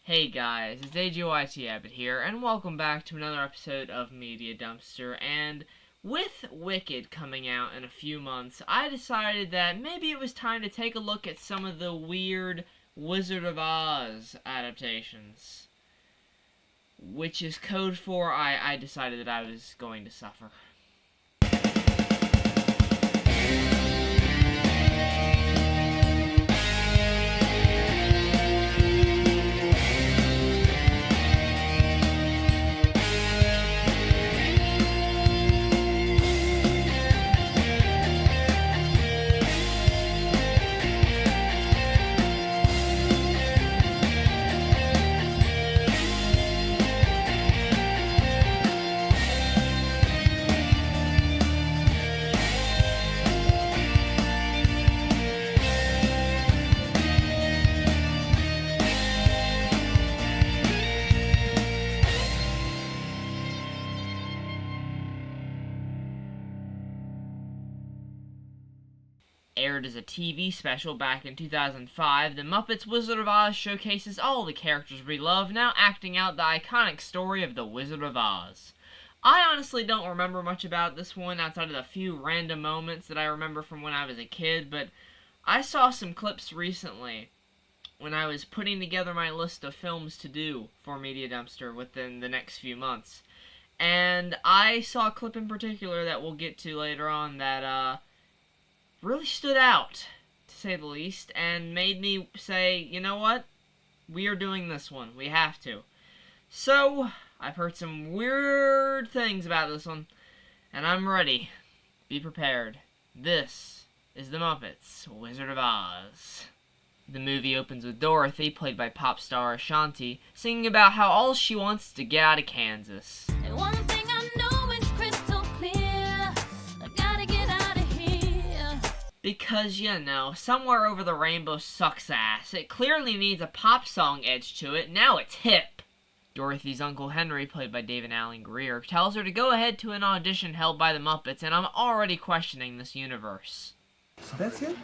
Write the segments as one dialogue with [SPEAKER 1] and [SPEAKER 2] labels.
[SPEAKER 1] Hey guys, it's AGYT Abbott here, and welcome back to another episode of Media Dumpster. And with Wicked coming out in a few months, I decided that maybe it was time to take a look at some of the weird Wizard of Oz adaptations. Which is code for I decided that I was going to suffer. Aired as a TV special back in 2005, The Muppets Wizard of Oz showcases all the characters we love, now acting out the iconic story of the Wizard of Oz. I honestly don't remember much about this one outside of the few random moments that I remember from when I was a kid, but I saw some clips recently when I was putting together my list of films to do for Media Dumpster within the next few months. And I saw a clip in particular that we'll get to later on that, really stood out, to say the least, and made me say, you know what? We are doing this one. We have to. So, I've heard some weird things about this one, and I'm ready. Be prepared. This is The Muppets Wizard of Oz. The movie opens with Dorothy, played by pop star Ashanti, singing about how all she wants is to get out of Kansas.
[SPEAKER 2] And one thing I know is crystal clear, I gotta get out of here.
[SPEAKER 1] Because, you know, Somewhere Over the Rainbow sucks ass. It clearly needs a pop song edge to it, now it's hip. Dorothy's Uncle Henry, played by David Alan Grier, tells her to go ahead to an audition held by the Muppets, and I'm already questioning this universe.
[SPEAKER 3] So that's it?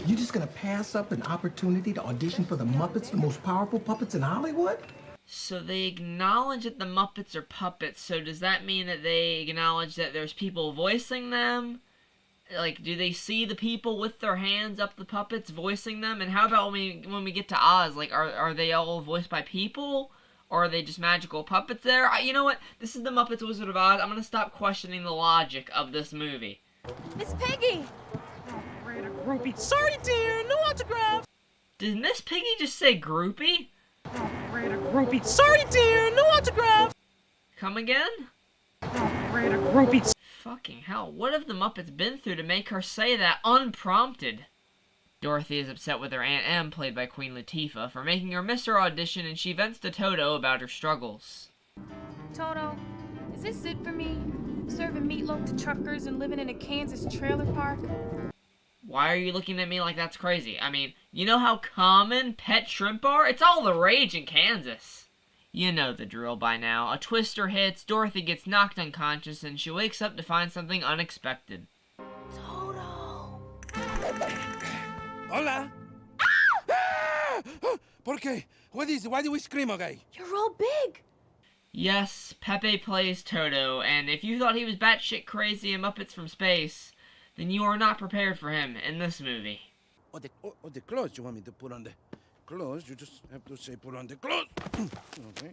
[SPEAKER 3] You just gonna pass up an opportunity to audition for the Muppets, the most powerful puppets in Hollywood?
[SPEAKER 1] So they acknowledge that the Muppets are puppets, so does that mean that they acknowledge that there's people voicing them? Like, do they see the people with their hands up the puppets voicing them? And how about when we get to Oz, like, are they all voiced by people? Or are they just magical puppets there? You know what? This is the Muppets Wizard of Oz. I'm gonna stop questioning the logic of this movie.
[SPEAKER 2] Miss Piggy!
[SPEAKER 4] Groupie. Sorry, dear, no autograph.
[SPEAKER 1] Did Miss Piggy just say groupie?
[SPEAKER 4] Groupie. Sorry, dear, no autograph.
[SPEAKER 1] Come again?
[SPEAKER 4] Groupie.
[SPEAKER 1] Fucking hell, what have the Muppets been through to make her say that unprompted? Dorothy is upset with her Aunt Em, played by Queen Latifah, for making her miss her audition, and she vents to Toto about her struggles.
[SPEAKER 5] Toto, is this it for me? Serving meatloaf to truckers and living in a Kansas trailer park?
[SPEAKER 1] Why are you looking at me like that's crazy? I mean, you know how common pet shrimp are? It's all the rage in Kansas. You know the drill by now. A twister hits, Dorothy gets knocked unconscious, and she wakes up to find something unexpected.
[SPEAKER 5] Toto!
[SPEAKER 6] Hola. ¿Por qué? What is it? Why do we scream, okay?
[SPEAKER 5] You're all big!
[SPEAKER 1] Yes, Pepe plays Toto, and if you thought he was batshit crazy in Muppets from Space, then you are not prepared for him in this movie.
[SPEAKER 6] Oh, the clothes you want me to put on the clothes? You just have to say put on the clothes. Okay.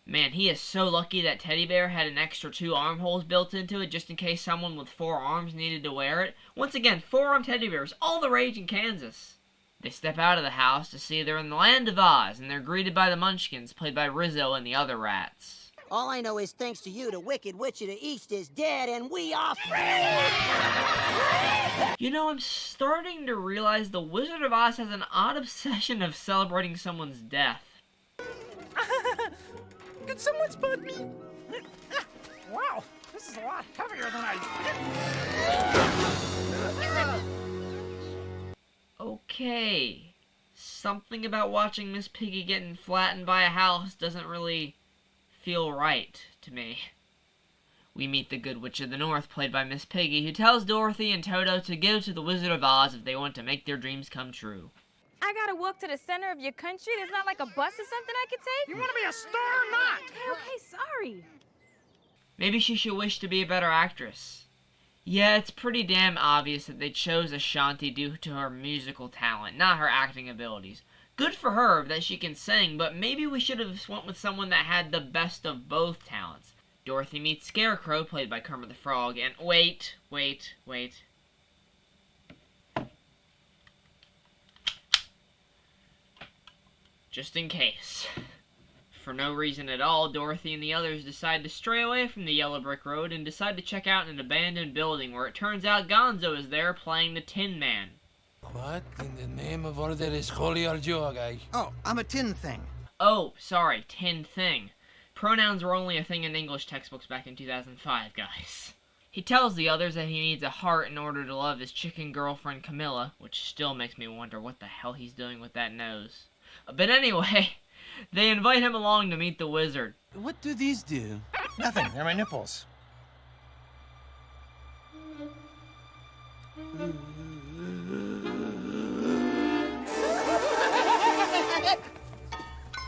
[SPEAKER 1] Man, he is so lucky that Teddy Bear had an extra 2 armholes built into it just in case someone with 4 arms needed to wear it. Once again, 4-arm teddy bears, all the rage in Kansas. They step out of the house to see they're in the land of Oz, and they're greeted by the Munchkins, played by Rizzo and the other rats.
[SPEAKER 7] All I know is thanks to you, the Wicked Witch of the East is dead and we are free!
[SPEAKER 1] You know, I'm starting to realize the Wizard of Oz has an odd obsession of celebrating someone's death.
[SPEAKER 4] Could someone spot me? Wow, this is a lot heavier than I...
[SPEAKER 1] Okay. Something about watching Miss Piggy getting flattened by a house doesn't really feel right to me. We meet the Good Witch of the North, played by Miss Piggy, who tells Dorothy and Toto to go to the Wizard of Oz if they want to make their dreams come true.
[SPEAKER 5] I gotta walk to the center of your country? There's not like a bus or something I could take?
[SPEAKER 4] You want to be a star or not?
[SPEAKER 5] Okay, sorry.
[SPEAKER 1] Maybe she should wish to be a better actress. Yeah, it's pretty damn obvious that they chose Ashanti due to her musical talent, not her acting abilities. Good for her that she can sing, but maybe we should have went with someone that had the best of both talents. Dorothy meets Scarecrow, played by Kermit the Frog, and wait. Just in case. For no reason at all, Dorothy and the others decide to stray away from the yellow brick road and decide to check out an abandoned building where it turns out Gonzo is there playing the Tin Man.
[SPEAKER 6] What in the name of order is holy are you, guy?
[SPEAKER 8] Oh, I'm a tin thing.
[SPEAKER 1] Oh, sorry, Tin Thing. Pronouns were only a thing in English textbooks back in 2005, guys. He tells the others that he needs a heart in order to love his chicken girlfriend Camilla, which still makes me wonder what the hell he's doing with that nose. But anyway, they invite him along to meet the wizard.
[SPEAKER 6] What do these do?
[SPEAKER 8] Nothing. They're my nipples.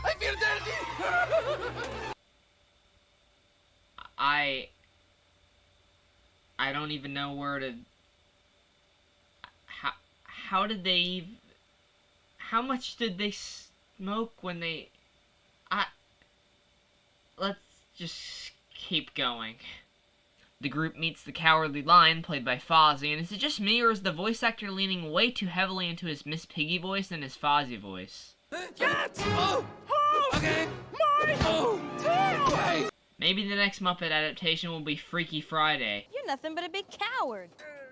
[SPEAKER 6] I feel dirty!
[SPEAKER 1] I don't even know where to... How did they... How much did they smoke when they... Let's just keep going. The group meets the Cowardly Lion, played by Fozzie, and is it just me, or is the voice actor leaning way too heavily into his Miss Piggy voice than his Fozzie voice?
[SPEAKER 4] Get!
[SPEAKER 6] Oh! Okay!
[SPEAKER 4] My tail!
[SPEAKER 6] Wait!
[SPEAKER 1] Maybe the next Muppet adaptation will be Freaky Friday.
[SPEAKER 2] You're nothing but a big coward.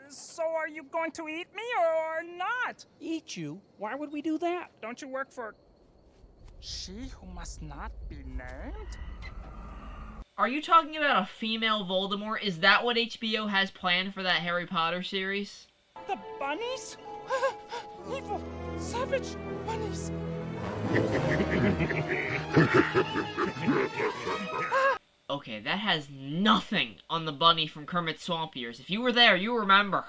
[SPEAKER 4] So are you going to eat me or not?
[SPEAKER 9] Eat you?
[SPEAKER 4] Why would we do that? Don't you work for... She who must not be named?
[SPEAKER 1] Are you talking about a female Voldemort? Is that what HBO has planned for that Harry Potter series?
[SPEAKER 4] The bunnies? Evil, savage bunnies.
[SPEAKER 1] Okay, that has nothing on the bunny from Kermit's Swamp Years. If you were there, you remember.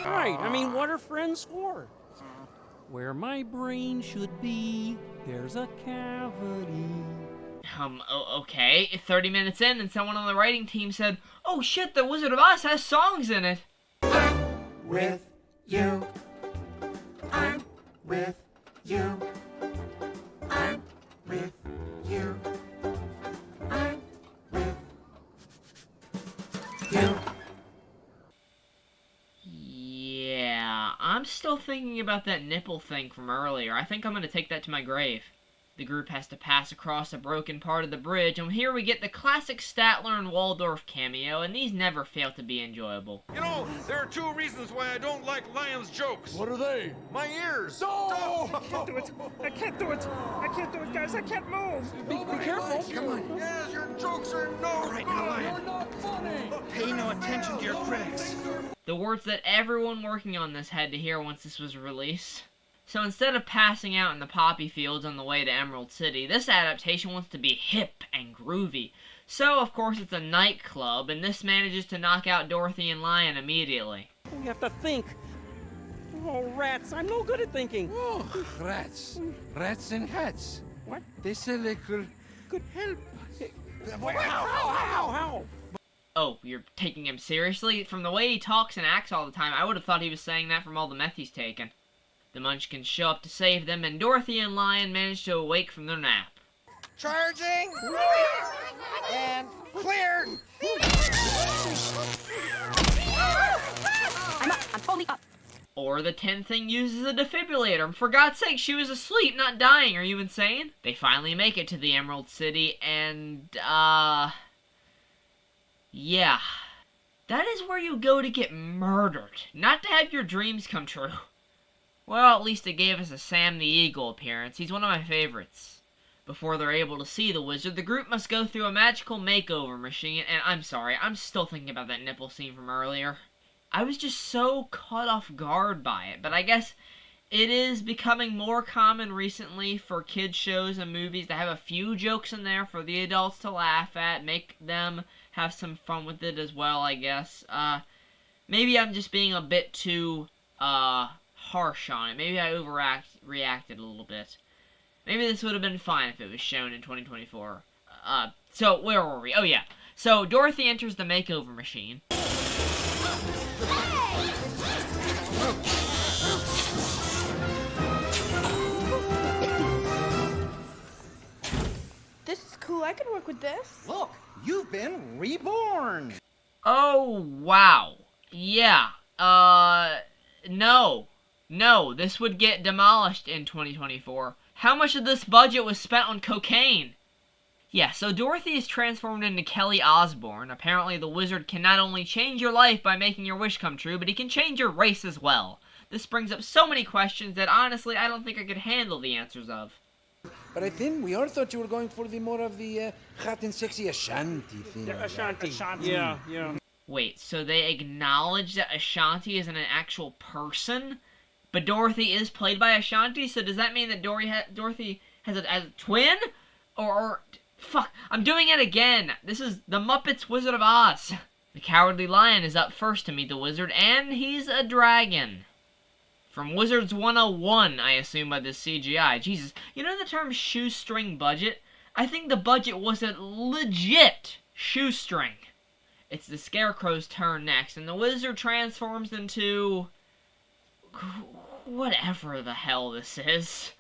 [SPEAKER 9] Right, I mean, what are friends for? Where my brain should be, there's a cavity.
[SPEAKER 1] Okay, 30 minutes in, and someone on the writing team said, "Oh shit, The Wizard of Oz has songs in it."
[SPEAKER 3] With you. I'm with you. I'm with you. I'm with you.
[SPEAKER 1] Yeah, I'm still thinking about that nipple thing from earlier. I think I'm gonna take that to my grave. The group has to pass across a broken part of the bridge, and here we get the classic Statler and Waldorf cameo, and these never fail to be enjoyable.
[SPEAKER 10] You know, there are two reasons why I don't like Lion's jokes.
[SPEAKER 6] What are they?
[SPEAKER 10] My ears.
[SPEAKER 6] No!
[SPEAKER 4] I can't do it. I can't do it. I can't do it, guys. I can't move.
[SPEAKER 9] Be careful.
[SPEAKER 6] Come on.
[SPEAKER 10] Yes, your jokes are no
[SPEAKER 8] All right, now,
[SPEAKER 10] good.
[SPEAKER 8] Lion.
[SPEAKER 6] Not funny!
[SPEAKER 8] Pay no attention to your critics.
[SPEAKER 1] The words that everyone working on this had to hear once this was released. So instead of passing out in the poppy fields on the way to Emerald City, this adaptation wants to be hip and groovy. So, of course, it's a nightclub, and this manages to knock out Dorothy and Lion immediately.
[SPEAKER 9] We have to think. Oh, rats, I'm no good at thinking.
[SPEAKER 6] Oh, rats. Rats and hats.
[SPEAKER 9] What?
[SPEAKER 6] They said they could help us.
[SPEAKER 9] How?
[SPEAKER 1] Oh, you're taking him seriously? From the way he talks and acts all the time, I would have thought he was saying that from all the meth he's taken. The Munchkins show up to save them, and Dorothy and Lion manage to awake from their nap.
[SPEAKER 8] Charging! And clear!
[SPEAKER 5] I'm totally up.
[SPEAKER 1] Or the Tin Thing uses a defibrillator. For God's sake, she was asleep, not dying. Are you insane? They finally make it to the Emerald City, and, yeah. That is where you go to get murdered, not to have your dreams come true. Well, at least it gave us a Sam the Eagle appearance. He's one of my favorites. Before they're able to see the wizard, the group must go through a magical makeover machine, and I'm sorry, I'm still thinking about that nipple scene from earlier. I was just so caught off guard by it. But I guess it is becoming more common recently for kids shows and movies to have a few jokes in there for the adults to laugh at, make them have some fun with it as well, I guess. Maybe I'm just being a bit too harsh on it. Maybe I reacted a little bit. Maybe this would have been fine if it was shown in 2024. So where were we? Oh yeah. So Dorothy enters the makeover machine.
[SPEAKER 5] This is cool. I could work with this.
[SPEAKER 8] Look, you've been reborn.
[SPEAKER 1] Oh, wow. Yeah. No. No, this would get demolished in 2024. How much of this budget was spent on cocaine? Yeah, so Dorothy is transformed into Kelly Osbourne. Apparently the wizard can not only change your life by making your wish come true, but he can change your race as well. This brings up so many questions that honestly I don't think I could handle the answers of.
[SPEAKER 6] But I think we all thought you were going for the more of the hot and sexy Ashanti thing.
[SPEAKER 9] Ashanti.
[SPEAKER 4] Ashanti.
[SPEAKER 9] Yeah.
[SPEAKER 1] Wait, so they acknowledge that Ashanti isn't an actual person? But Dorothy is played by Ashanti, so does that mean that Dorothy has a twin? Or fuck, I'm doing it again! This is the Muppets Wizard of Oz. The Cowardly Lion is up first to meet the wizard, and he's a dragon. From Wizards 101, I assume, by this CGI. Jesus, you know the term shoestring budget? I think the budget was a legit shoestring. It's the Scarecrow's turn next, and the wizard transforms into whatever the hell this is.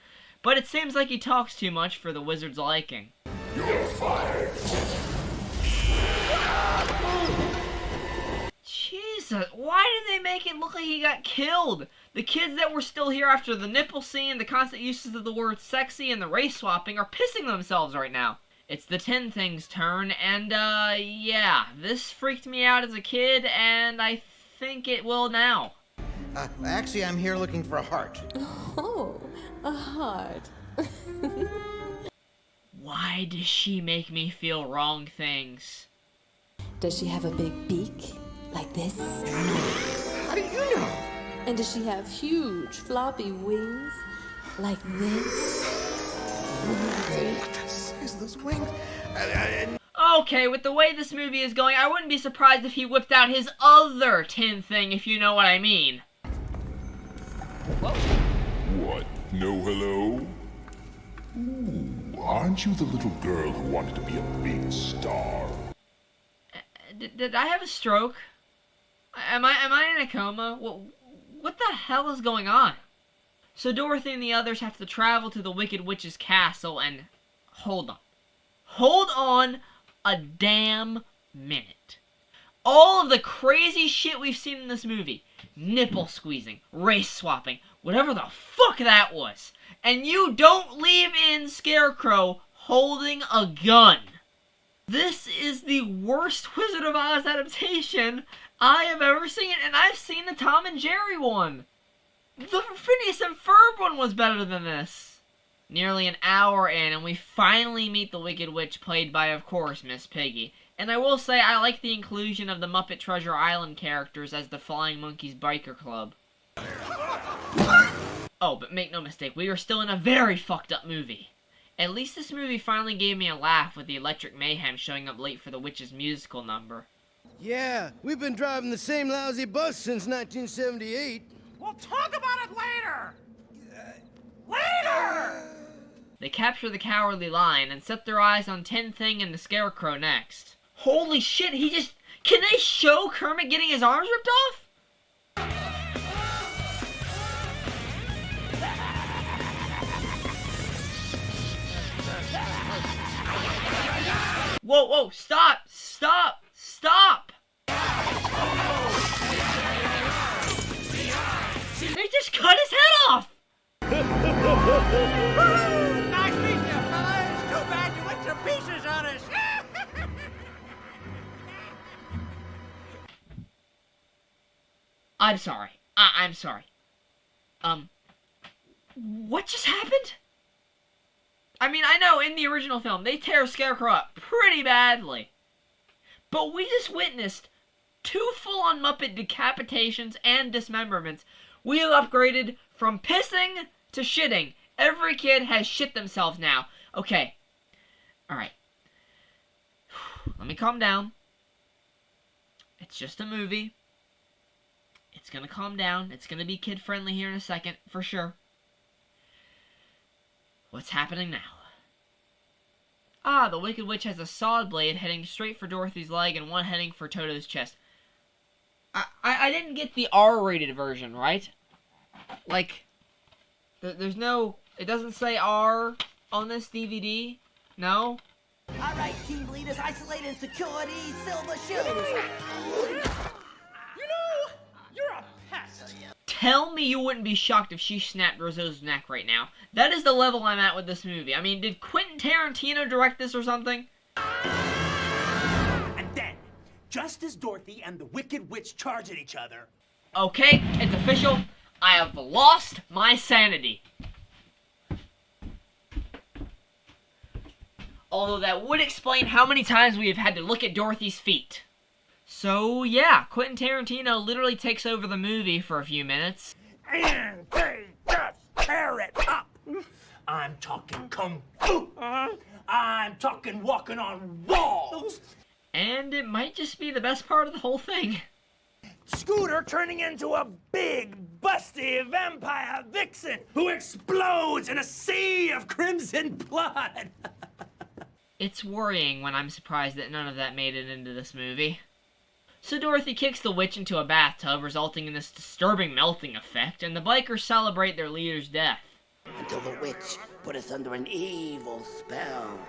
[SPEAKER 1] But it seems like he talks too much for the wizard's liking.
[SPEAKER 10] You're fired.
[SPEAKER 1] Jesus, why did they make it look like he got killed? The kids that were still here after the nipple scene, the constant uses of the word sexy, and the race swapping are pissing themselves right now. It's the Tin Thing's turn, and yeah, this freaked me out as a kid, and I think it will now.
[SPEAKER 8] Actually, I'm here looking for a heart.
[SPEAKER 2] Oh, a heart.
[SPEAKER 1] Why does she make me feel wrong things?
[SPEAKER 2] Does she have a big beak like this?
[SPEAKER 8] How do you know?
[SPEAKER 2] And does she have huge floppy wings like this?
[SPEAKER 8] What the size of those wings?
[SPEAKER 1] Okay, with the way this movie is going, I wouldn't be surprised if he whipped out his other tin thing, if you know what I mean.
[SPEAKER 10] What? No hello? Ooh, aren't you the little girl who wanted to be a big star?
[SPEAKER 1] Did I have a stroke? Am I in a coma? What the hell is going on? So Dorothy and the others have to travel to the Wicked Witch's castle and... Hold on a damn minute. All of the crazy shit we've seen in this movie, nipple squeezing, race swapping, whatever the fuck that was, and you don't leave in Scarecrow holding a gun. This is the worst Wizard of Oz adaptation I have ever seen, and I've seen the Tom and Jerry one. The Phineas and Ferb one was better than this. Nearly an hour in, and we finally meet the Wicked Witch, played by, of course, Miss Piggy. And I will say, I like the inclusion of the Muppet Treasure Island characters as the Flying Monkeys Biker Club. Oh, but make no mistake, we are still in a very fucked up movie. At least this movie finally gave me a laugh with the Electric Mayhem showing up late for the Witch's musical number.
[SPEAKER 6] Yeah, we've been driving the same lousy bus since 1978.
[SPEAKER 8] We'll talk about it later. Later!
[SPEAKER 1] They capture the Cowardly Lion and set their eyes on Tin Thing and the Scarecrow next. Holy shit, can they show Kermit getting his arms ripped off? Whoa, stop! They just cut his head off!
[SPEAKER 8] Nice meeting you, fellas. Too bad you went to pieces on us.
[SPEAKER 1] I'm sorry. I'm sorry. What just happened? I mean, I know in the original film, they tear Scarecrow up pretty badly. But we just witnessed 2 full-on Muppet decapitations and dismemberments. We have upgraded from pissing to shitting. Every kid has shit themselves now. Okay. Alright. Let me calm down. It's just a movie. It's gonna calm down. It's gonna be kid-friendly here in a second, for sure. What's happening now? Ah, the Wicked Witch has a sawed blade heading straight for Dorothy's leg and one heading for Toto's chest. I didn't get the R-rated version, right? Like, there's no... It doesn't say R on this DVD? No?
[SPEAKER 7] All right, team leaders, isolating security, silver shoes.
[SPEAKER 4] You know, you're a pest.
[SPEAKER 1] Tell me you wouldn't be shocked if she snapped Rizzo's neck right now. That is the level I'm at with this movie. I mean, did Quentin Tarantino direct this or something?
[SPEAKER 8] And then, just as Dorothy and the Wicked Witch charge at each other...
[SPEAKER 1] Okay, it's official. I have lost my sanity. Although that would explain how many times we have had to look at Dorothy's feet. So, yeah, Quentin Tarantino literally takes over the movie for a few minutes.
[SPEAKER 8] And they just tear it up. I'm talking kung fu. I'm talking walking on walls.
[SPEAKER 1] And it might just be the best part of the whole thing.
[SPEAKER 8] Scooter turning into a big, busty vampire vixen who explodes in a sea of crimson blood.
[SPEAKER 1] It's worrying when I'm surprised that none of that made it into this movie. So Dorothy kicks the witch into a bathtub, resulting in this disturbing melting effect, and the bikers celebrate their leader's death.
[SPEAKER 7] Until the witch put us under an evil spell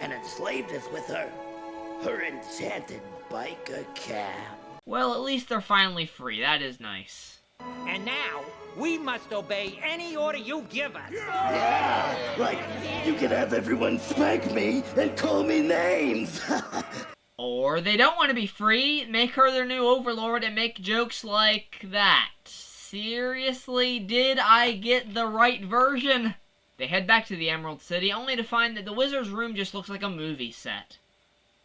[SPEAKER 7] and enslaved us with her enchanted biker cap.
[SPEAKER 1] Well, at least they're finally free. That is nice.
[SPEAKER 8] And now, we must obey any order you give us.
[SPEAKER 7] Yeah, like you can have everyone spank me and call me names.
[SPEAKER 1] Or they don't want to be free, make her their new overlord, and make jokes like that. Seriously, did I get the right version? They head back to the Emerald City, only to find that the wizard's room just looks like a movie set.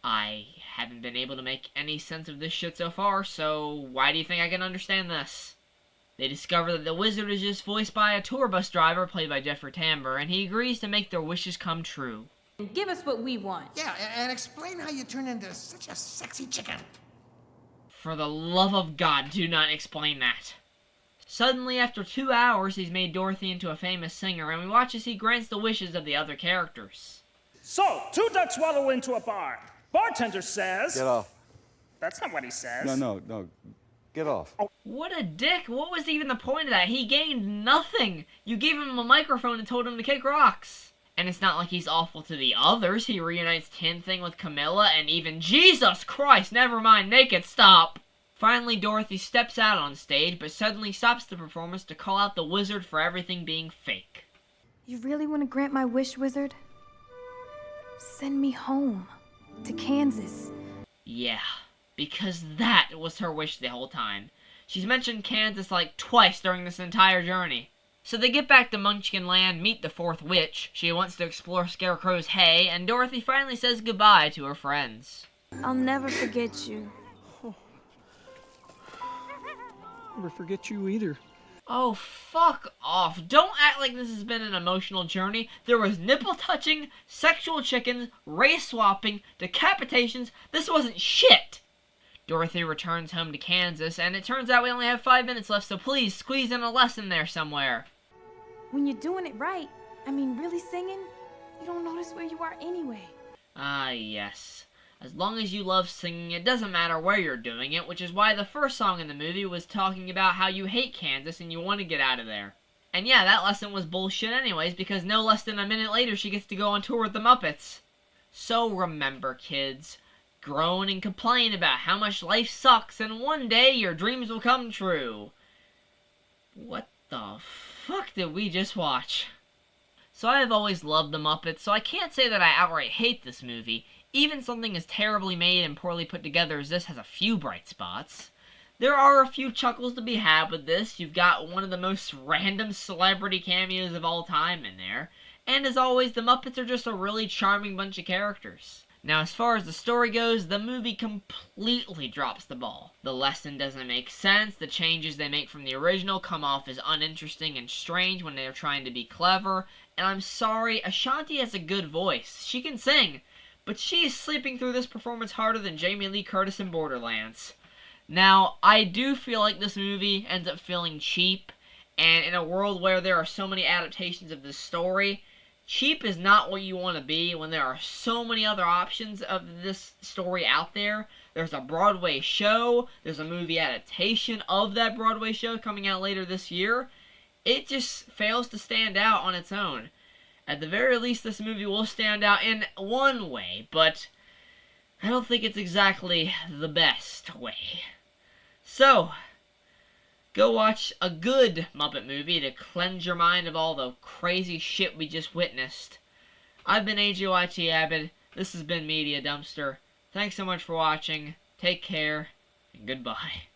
[SPEAKER 1] I haven't been able to make any sense of this shit so far, so why do you think I can understand this? They discover that the wizard is just voiced by a tour bus driver, played by Jeffrey Tambor, and he agrees to make their wishes come true.
[SPEAKER 5] Give us what we want.
[SPEAKER 3] Yeah, and explain how you turn into such a sexy chicken.
[SPEAKER 1] For the love of God, do not explain that. Suddenly, after 2 hours, he's made Dorothy into a famous singer, and we watch as he grants the wishes of the other characters.
[SPEAKER 4] So, 2 ducks waddle into a bar. Bartender says...
[SPEAKER 6] Get off.
[SPEAKER 4] That's not what he says.
[SPEAKER 6] No. Get off.
[SPEAKER 1] What a dick. What was even the point of that? He gained nothing. You gave him a microphone and told him to kick rocks. And it's not like he's awful to the others. He reunites Tin Thing with Camilla and even... Jesus Christ, never mind, naked, stop. Finally, Dorothy steps out on stage, but suddenly stops the performance to call out the wizard for everything being fake.
[SPEAKER 5] You really want to grant my wish, wizard? Send me home. To Kansas.
[SPEAKER 1] Yeah, because that was her wish the whole time. She's mentioned Kansas like twice during this entire journey. So they get back to Munchkin Land, meet the 4th witch. She wants to explore Scarecrow's hay, and Dorothy finally says goodbye to her friends.
[SPEAKER 5] I'll never forget you.
[SPEAKER 9] Never forget you either.
[SPEAKER 1] Oh, fuck off. Don't act like this has been an emotional journey. There was nipple touching, sexual chickens, race swapping, decapitations. This wasn't shit. Dorothy returns home to Kansas, and it turns out we only have 5 minutes left, so please squeeze in a lesson there somewhere.
[SPEAKER 5] When you're doing it right, I mean really singing, you don't notice where you are anyway.
[SPEAKER 1] Ah, yes. As long as you love singing, it doesn't matter where you're doing it, which is why the first song in the movie was talking about how you hate Kansas and you want to get out of there. And yeah, that lesson was bullshit anyways, because no less than a minute later she gets to go on tour with the Muppets. So remember, kids, groan and complain about how much life sucks, and one day your dreams will come true. What the fuck did we just watch? So I have always loved the Muppets, so I can't say that I outright hate this movie. Even something as terribly made and poorly put together as this has a few bright spots. There are a few chuckles to be had with this. You've got one of the most random celebrity cameos of all time in there. And as always, the Muppets are just a really charming bunch of characters. Now, as far as the story goes, the movie completely drops the ball. The lesson doesn't make sense, the changes they make from the original come off as uninteresting and strange when they're trying to be clever, and I'm sorry, Ashanti has a good voice. She can sing, but she is sleeping through this performance harder than Jamie Lee Curtis in Borderlands. Now, I do feel like this movie ends up feeling cheap, and in a world where there are so many adaptations of this story, cheap is not what you want to be when there are so many other options of this story out there. There's a Broadway show, there's a movie adaptation of that Broadway show coming out later this year. It just fails to stand out on its own. At the very least, this movie will stand out in one way, but I don't think it's exactly the best way. So, go watch a good Muppet movie to cleanse your mind of all the crazy shit we just witnessed. I've been AJYT Abbott. This has been Media Dumpster. Thanks so much for watching. Take care, and goodbye.